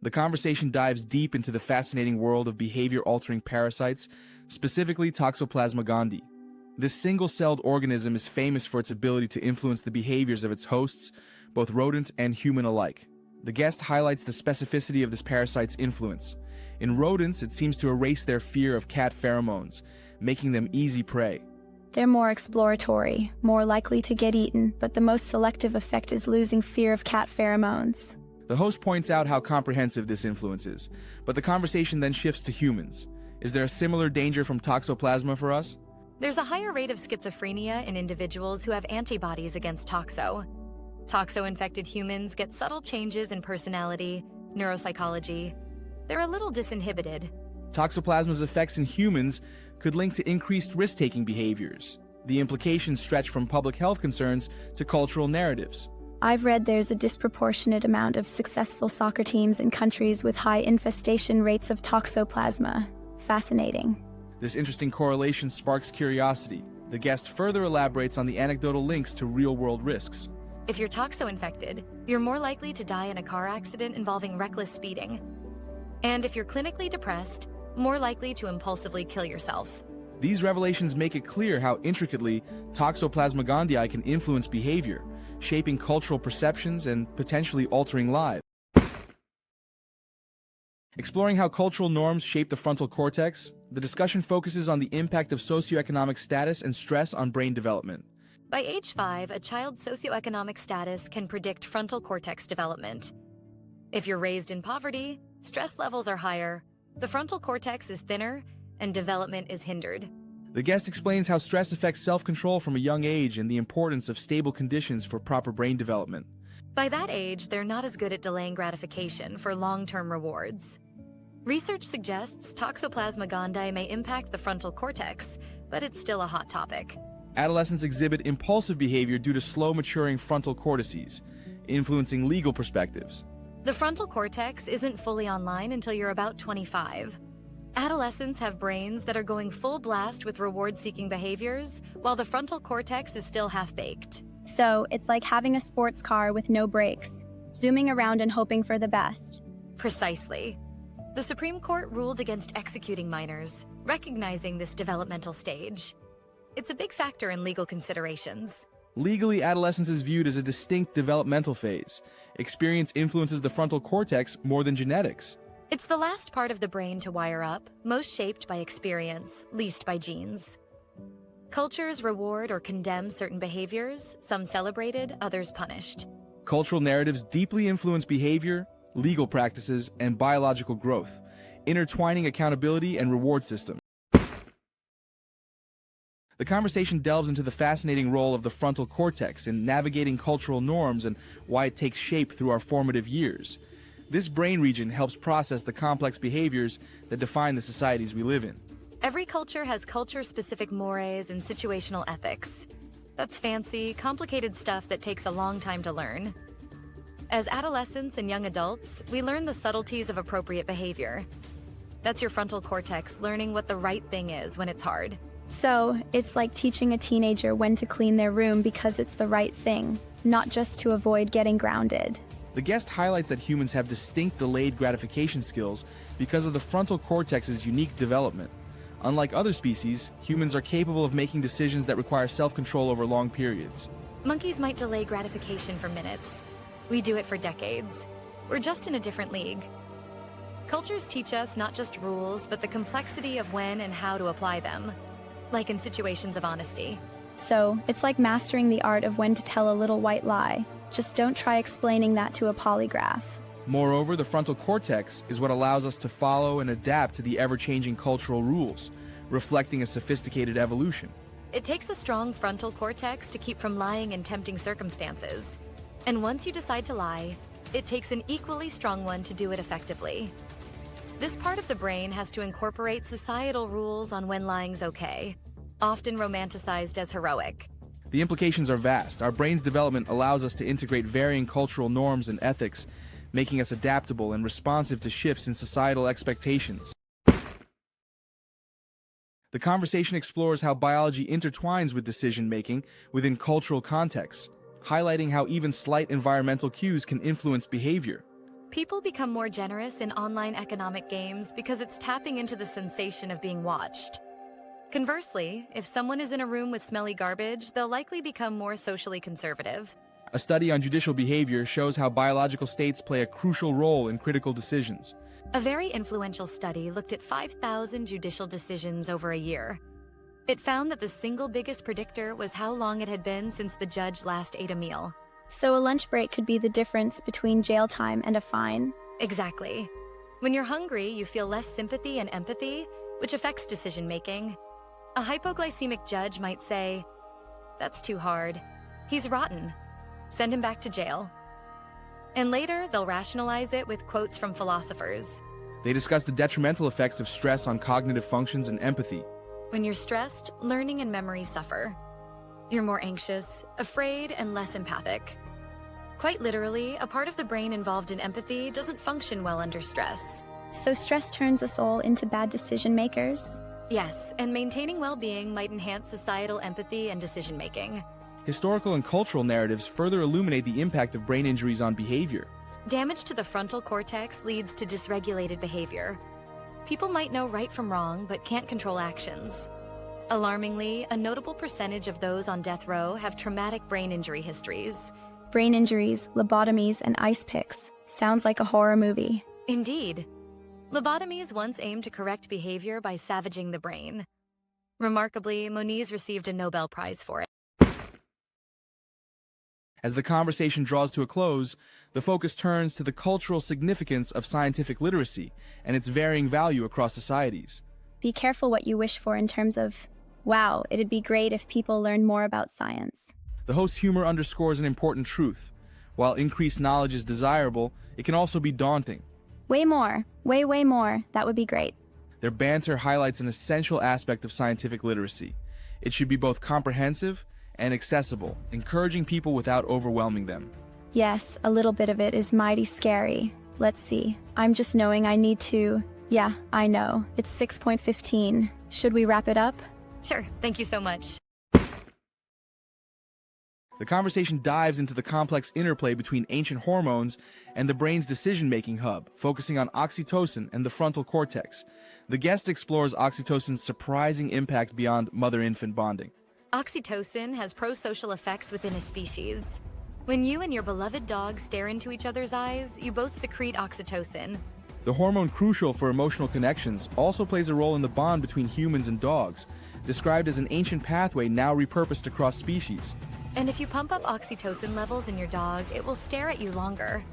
The conversation dives deep into the fascinating world of behavior-altering parasites, specifically Toxoplasma gondii. This single-celled organism is famous for its ability to influence the behaviors of its hosts, both rodent and human alike. The guest highlights the specificity of this parasite's influence. In rodents, it seems to erase their fear of cat pheromones, making them easy prey. They're more exploratory, more likely to get eaten, but the most selective effect is losing fear of cat pheromones. The host points out how comprehensive this influence is, but the conversation then shifts to humans. Is there a similar danger from Toxoplasma for us? There's a higher rate of schizophrenia in individuals who have antibodies against toxo. Toxo-infected humans get subtle changes in personality, neuropsychology. They're a little disinhibited. Toxoplasma's effects in humans could link to increased risk-taking behaviors. The implications stretch from public health concerns to cultural narratives. I've read there's a disproportionate amount of successful soccer teams in countries with high infestation rates of Toxoplasma. Fascinating. This interesting correlation sparks curiosity. The guest further elaborates on the anecdotal links to real-world risks. If you're toxo-infected, you're more likely to die in a car accident involving reckless speeding. And if you're clinically depressed, more likely to impulsively kill yourself. These revelations make it clear how intricately Toxoplasma gondii can influence behavior, shaping cultural perceptions and potentially altering lives. Exploring how cultural norms shape the frontal cortex, the discussion focuses on the impact of socioeconomic status and stress on brain development. By age 5, a child's socioeconomic status can predict frontal cortex development. If you're raised in poverty, stress levels are higher, the frontal cortex is thinner, and development is hindered. The guest explains how stress affects self-control from a young age and the importance of stable conditions for proper brain development. By that age, they're not as good at delaying gratification for long-term rewards. Research suggests Toxoplasma gondii may impact the frontal cortex, but it's still a hot topic. Adolescents exhibit impulsive behavior due to slow-maturing frontal cortices, influencing legal perspectives. The frontal cortex isn't fully online until you're about 25. Adolescents have brains that are going full blast with reward-seeking behaviors, while the frontal cortex is still half-baked. So, it's like having a sports car with no brakes, zooming around and hoping for the best. Precisely. The Supreme Court ruled against executing minors, recognizing this developmental stage. It's a big factor in legal considerations. Legally, adolescence is viewed as a distinct developmental phase. Experience influences the frontal cortex more than genetics. It's the last part of the brain to wire up, most shaped by experience, least by genes. Cultures reward or condemn certain behaviors, some celebrated, others punished. Cultural narratives deeply influence behavior, legal practices, and biological growth, intertwining accountability and reward systems. The conversation delves into the fascinating role of the frontal cortex in navigating cultural norms and why it takes shape through our formative years. This brain region helps process the complex behaviors that define the societies we live in. Every culture has culture-specific mores and situational ethics. That's fancy, complicated stuff that takes a long time to learn. As adolescents and young adults, we learn the subtleties of appropriate behavior. That's your frontal cortex learning what the right thing is when it's hard. So, it's like teaching a teenager when to clean their room because it's the right thing, not just to avoid getting grounded. The guest highlights that humans have distinct delayed gratification skills because of the frontal cortex's unique development. Unlike other species, humans are capable of making decisions that require self-control over long periods. Monkeys might delay gratification for minutes. We do it for decades. We're just in a different league. Cultures teach us not just rules, but the complexity of when and how to apply them, like in situations of honesty. So, it's like mastering the art of when to tell a little white lie. Just don't try explaining that to a polygraph. Moreover, the frontal cortex is what allows us to follow and adapt to the ever-changing cultural rules, reflecting a sophisticated evolution. It takes a strong frontal cortex to keep from lying in tempting circumstances. And once you decide to lie, it takes an equally strong one to do it effectively. This part of the brain has to incorporate societal rules on when lying's okay, often romanticized as heroic. The implications are vast. Our brain's development allows us to integrate varying cultural norms and ethics, making us adaptable and responsive to shifts in societal expectations. The conversation explores how biology intertwines with decision-making within cultural contexts, highlighting how even slight environmental cues can influence behavior. People become more generous in online economic games because it's tapping into the sensation of being watched. Conversely, if someone is in a room with smelly garbage, they'll likely become more socially conservative. A study on judicial behavior shows how biological states play a crucial role in critical decisions. A very influential study looked at 5,000 judicial decisions over a year. It found that the single biggest predictor was how long it had been since the judge last ate a meal. So a lunch break could be the difference between jail time and a fine. Exactly. When you're hungry, you feel less sympathy and empathy, which affects decision-making. A hypoglycemic judge might say, "That's too hard. He's rotten. Send him back to jail." And later, they'll rationalize it with quotes from philosophers. They discuss the detrimental effects of stress on cognitive functions and empathy. When you're stressed, learning and memory suffer. You're more anxious, afraid, and less empathic. Quite literally, a part of the brain involved in empathy doesn't function well under stress. So stress turns us all into bad decision makers? Yes, and maintaining well-being might enhance societal empathy and decision-making. Historical and cultural narratives further illuminate the impact of brain injuries on behavior. Damage to the frontal cortex leads to dysregulated behavior. People might know right from wrong, but can't control actions. Alarmingly, a notable percentage of those on death row have traumatic brain injury histories. Brain injuries, lobotomies, and ice picks. Sounds like a horror movie. Indeed. Lobotomies once aimed to correct behavior by savaging the brain. Remarkably, Moniz received a Nobel Prize for it. As the conversation draws to a close, the focus turns to the cultural significance of scientific literacy and its varying value across societies. Be careful what you wish for in terms of, wow, it'd be great if people learned more about science. The host's humor underscores an important truth. While increased knowledge is desirable, it can also be daunting. Way more, way more, that would be great. Their banter highlights an essential aspect of scientific literacy. It should be both comprehensive and accessible, encouraging people without overwhelming them. Yes, a little bit of it is mighty scary. Let's see. I'm just knowing I need to... Yeah, I know. It's 6:15. Should we wrap it up? Sure, thank you so much. The conversation dives into the complex interplay between ancient hormones and the brain's decision-making hub, focusing on oxytocin and the frontal cortex. The guest explores oxytocin's surprising impact beyond mother-infant bonding. Oxytocin has pro-social effects within a species. When you and your beloved dog stare into each other's eyes, you both secrete oxytocin. The hormone crucial for emotional connections also plays a role in the bond between humans and dogs, described as an ancient pathway now repurposed across species. And if you pump up oxytocin levels in your dog, it will stare at you longer.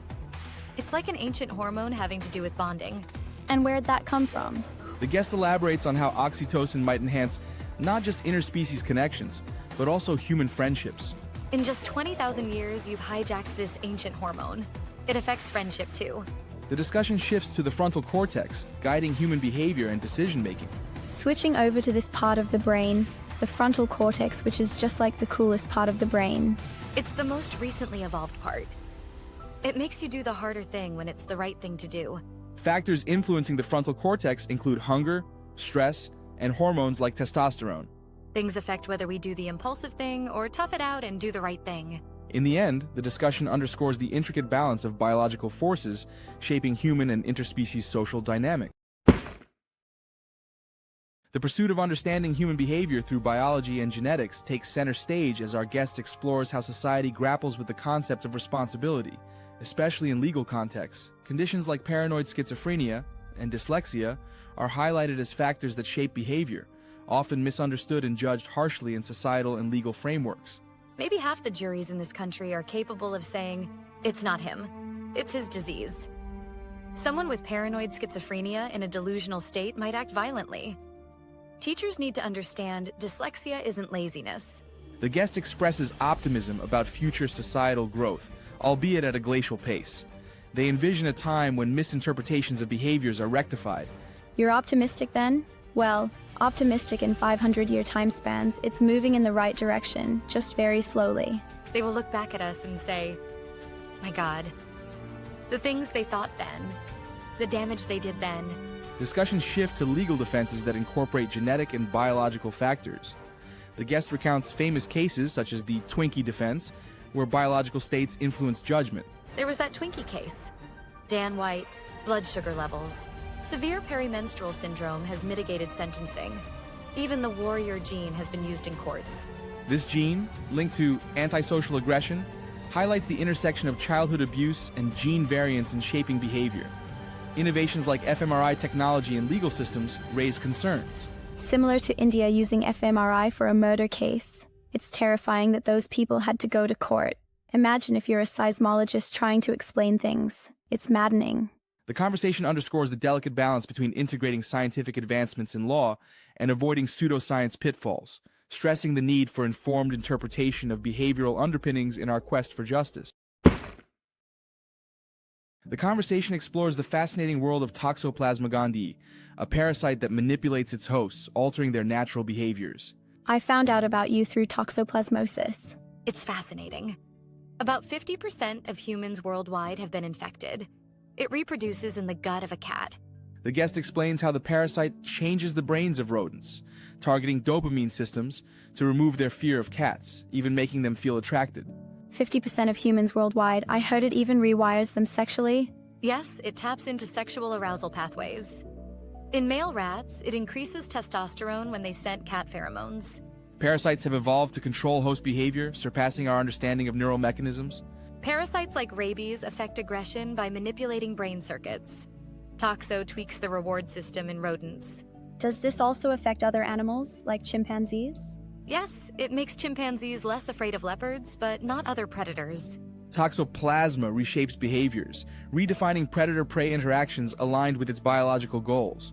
It's like an ancient hormone having to do with bonding. And where'd that come from? The guest elaborates on how oxytocin might enhance not just interspecies connections, but also human friendships. In just 20,000 years, you've hijacked this ancient hormone. It affects friendship too. The discussion shifts to the frontal cortex, guiding human behavior and decision-making. Switching over to this part of the brain, the frontal cortex, which is just like the coolest part of the brain. It's the most recently evolved part. It makes you do the harder thing when it's the right thing to do. Factors influencing the frontal cortex include hunger, stress, and hormones like testosterone. Things affect whether we do the impulsive thing or tough it out and do the right thing. In the end, the discussion underscores the intricate balance of biological forces shaping human and interspecies social dynamics. The pursuit of understanding human behavior through biology and genetics takes center stage as our guest explores how society grapples with the concept of responsibility, especially in legal contexts. Conditions like paranoid schizophrenia and dyslexia are highlighted as factors that shape behavior, often misunderstood and judged harshly in societal and legal frameworks. Maybe half the juries in this country are capable of saying, it's not him, it's his disease. Someone with paranoid schizophrenia in a delusional state might act violently. Teachers need to understand dyslexia isn't laziness. The guest expresses optimism about future societal growth, albeit at a glacial pace. They envision a time when misinterpretations of behaviors are rectified. You're optimistic then? Well, optimistic in 500-year time spans, it's moving in the right direction, just very slowly. They will look back at us and say, my God, the things they thought then, the damage they did then. Discussions shift to legal defenses that incorporate genetic and biological factors. The guest recounts famous cases such as the Twinkie defense, where biological states influence judgment. There was that Twinkie case. Dan White, blood sugar levels. Severe perimenstrual syndrome has mitigated sentencing. Even the warrior gene has been used in courts. This gene, linked to antisocial aggression, highlights the intersection of childhood abuse and gene variants in shaping behavior. Innovations like fMRI technology in legal systems raise concerns. Similar to India using fMRI for a murder case. It's terrifying that those people had to go to court. Imagine if you're a seismologist trying to explain things. It's maddening. The conversation underscores the delicate balance between integrating scientific advancements in law and avoiding pseudoscience pitfalls, stressing the need for informed interpretation of behavioral underpinnings in our quest for justice. The conversation explores the fascinating world of Toxoplasma gondii, a parasite that manipulates its hosts, altering their natural behaviors. I found out about you through toxoplasmosis. It's fascinating. About 50% of humans worldwide have been infected. It reproduces in the gut of a cat. The guest explains how the parasite changes the brains of rodents, targeting dopamine systems to remove their fear of cats, even making them feel attracted. 50% of humans worldwide. I heard it even rewires them sexually. Yes, it taps into sexual arousal pathways. In male rats, it increases testosterone when they scent cat pheromones. Parasites have evolved to control host behavior, surpassing our understanding of neural mechanisms. Parasites like rabies affect aggression by manipulating brain circuits. Toxo tweaks the reward system in rodents. Does this also affect other animals, like chimpanzees? Yes, it makes chimpanzees less afraid of leopards, but not other predators. Toxoplasma reshapes behaviors, redefining predator-prey interactions aligned with its biological goals.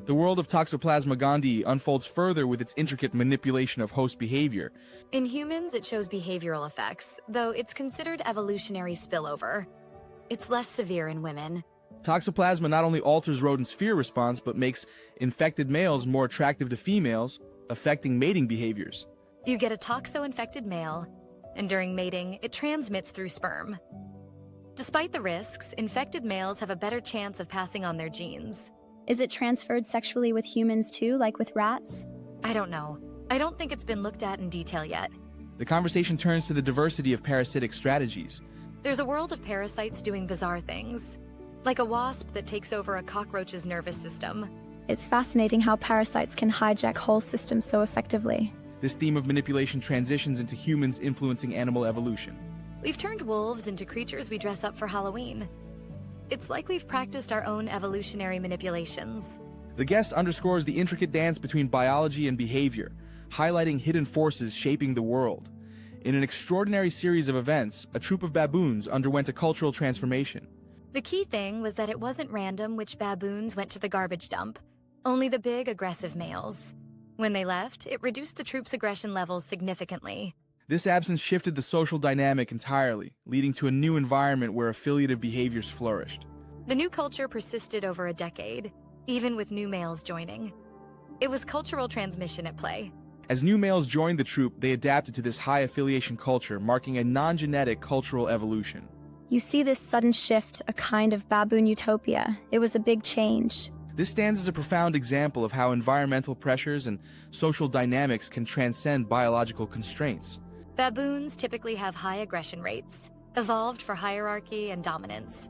The world of Toxoplasma gondii unfolds further with its intricate manipulation of host behavior. In humans, it shows behavioral effects, though it's considered evolutionary spillover. It's less severe in women. Toxoplasma not only alters rodents' fear response, but makes infected males more attractive to females, affecting mating behaviors. You get a toxo-infected male, and during mating, it transmits through sperm. Despite the risks, infected males have a better chance of passing on their genes. Is it transferred sexually with humans too, like with rats? I don't know. I don't think it's been looked at in detail yet. The conversation turns to the diversity of parasitic strategies. There's a world of parasites doing bizarre things, like a wasp that takes over a cockroach's nervous system. It's fascinating how parasites can hijack whole systems so effectively. This theme of manipulation transitions into humans influencing animal evolution. We've turned wolves into creatures we dress up for Halloween. It's like we've practiced our own evolutionary manipulations. The guest underscores the intricate dance between biology and behavior, highlighting hidden forces shaping the world. In an extraordinary series of events, a troop of baboons underwent a cultural transformation. The key thing was that it wasn't random which baboons went to the garbage dump, only the big, aggressive males. When they left, it reduced the troops' aggression levels significantly. This absence shifted the social dynamic entirely, leading to a new environment where affiliative behaviors flourished. The new culture persisted over a decade, even with new males joining. It was cultural transmission at play. As new males joined the troop, they adapted to this high affiliation culture, marking a non-genetic cultural evolution. You see this sudden shift, a kind of baboon utopia. It was a big change. This stands as a profound example of how environmental pressures and social dynamics can transcend biological constraints. Baboons typically have high aggression rates, evolved for hierarchy and dominance.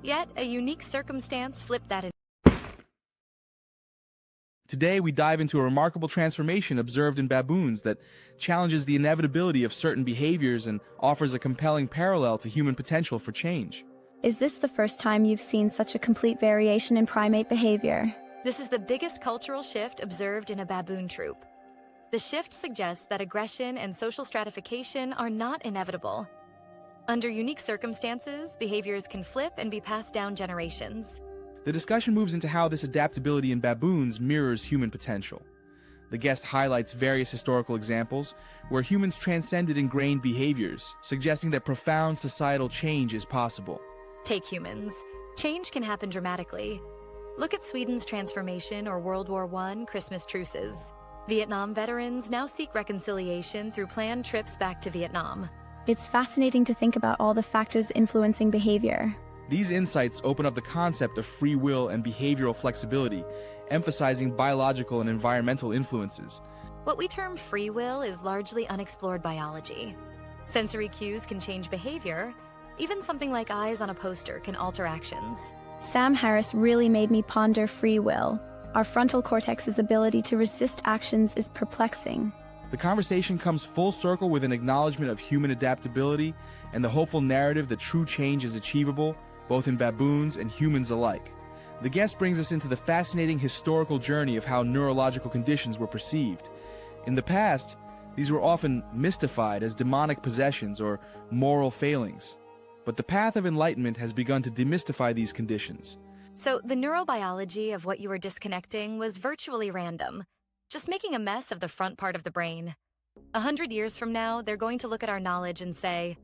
Yet, a unique circumstance flipped that. Today, we dive into a remarkable transformation observed in baboons that challenges the inevitability of certain behaviors and offers a compelling parallel to human potential for change. Is this the first time you've seen such a complete variation in primate behavior? This is the biggest cultural shift observed in a baboon troop. The shift suggests that aggression and social stratification are not inevitable. Under unique circumstances, behaviors can flip and be passed down generations. The discussion moves into how this adaptability in baboons mirrors human potential. The guest highlights various historical examples where humans transcended ingrained behaviors, suggesting that profound societal change is possible. Take humans. Change can happen dramatically. Look at Sweden's transformation or World War I Christmas truces. Vietnam veterans now seek reconciliation through planned trips back to Vietnam. It's fascinating to think about all the factors influencing behavior. These insights open up the concept of free will and behavioral flexibility, emphasizing biological and environmental influences. What we term free will is largely unexplored biology. Sensory cues can change behavior, Even something like eyes on a poster can alter actions. Sam Harris really made me ponder free will. Our frontal cortex's ability to resist actions is perplexing. The conversation comes full circle with an acknowledgement of human adaptability and the hopeful narrative that true change is achievable, both in baboons and humans alike. The guest brings us into the fascinating historical journey of how neurological conditions were perceived. In the past, these were often mystified as demonic possessions or moral failings. But the path of enlightenment has begun to demystify these conditions. So the neurobiology of what you were disconnecting was virtually random, just making a mess of the front part of the brain. 100 years from now, they're going to look at our knowledge and say,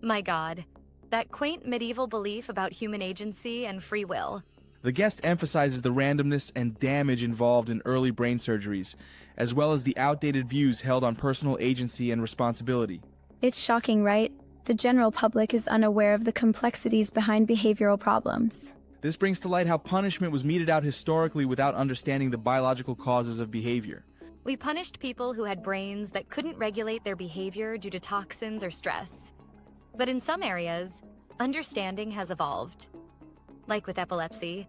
my God, that quaint medieval belief about human agency and free will. The guest emphasizes the randomness and damage involved in early brain surgeries, as well as the outdated views held on personal agency and responsibility. It's shocking, right? The general public is unaware of the complexities behind behavioral problems. This brings to light how punishment was meted out historically without understanding the biological causes of behavior. We punished people who had brains that couldn't regulate their behavior due to toxins or stress. But in some areas, understanding has evolved. Like with epilepsy,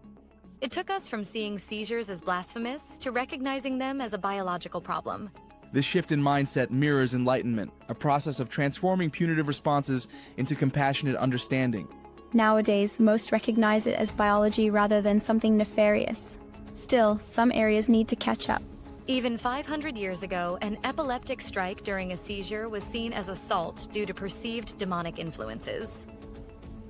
it took us from seeing seizures as blasphemous to recognizing them as a biological problem. This shift in mindset mirrors enlightenment, a process of transforming punitive responses into compassionate understanding. Nowadays, most recognize it as biology rather than something nefarious. Still, some areas need to catch up. Even 500 years ago, an epileptic strike during a seizure was seen as assault due to perceived demonic influences.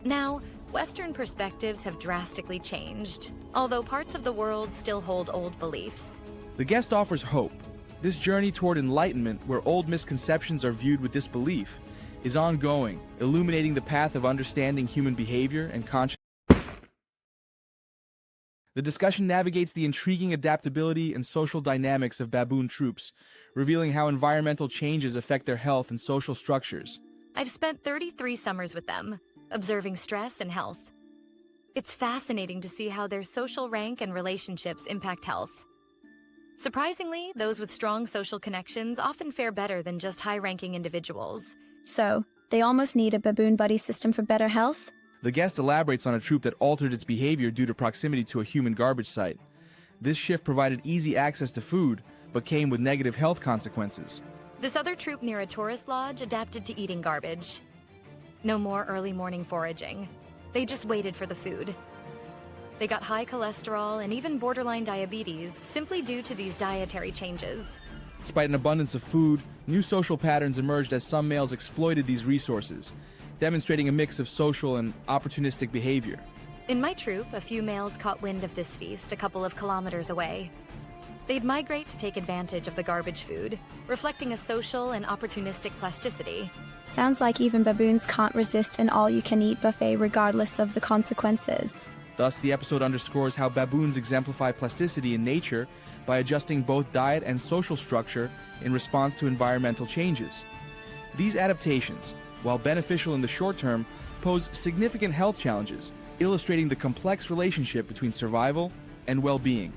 Now, Western perspectives have drastically changed, although parts of the world still hold old beliefs. The guest offers hope. This journey toward enlightenment, where old misconceptions are viewed with disbelief, is ongoing, illuminating the path of understanding human behavior and conscience. The discussion navigates the intriguing adaptability and social dynamics of baboon troops, revealing how environmental changes affect their health and social structures. I've spent 33 summers with them, observing stress and health. It's fascinating to see how their social rank and relationships impact health. Surprisingly, those with strong social connections often fare better than just high-ranking individuals. So, they almost need a baboon buddy system for better health? The guest elaborates on a troop that altered its behavior due to proximity to a human garbage site. This shift provided easy access to food, but came with negative health consequences. This other troop near a tourist lodge adapted to eating garbage. No more early morning foraging. They just waited for the food. They got high cholesterol and even borderline diabetes simply due to these dietary changes. Despite an abundance of food, new social patterns emerged as some males exploited these resources, demonstrating a mix of social and opportunistic behavior. In my troop, a few males caught wind of this feast a couple of kilometers away. They'd migrate to take advantage of the garbage food, reflecting a social and opportunistic plasticity. Sounds like even baboons can't resist an all-you-can-eat buffet regardless of the consequences. Thus, the episode underscores how baboons exemplify plasticity in nature by adjusting both diet and social structure in response to environmental changes. These adaptations, while beneficial in the short term, pose significant health challenges, illustrating the complex relationship between survival and well-being.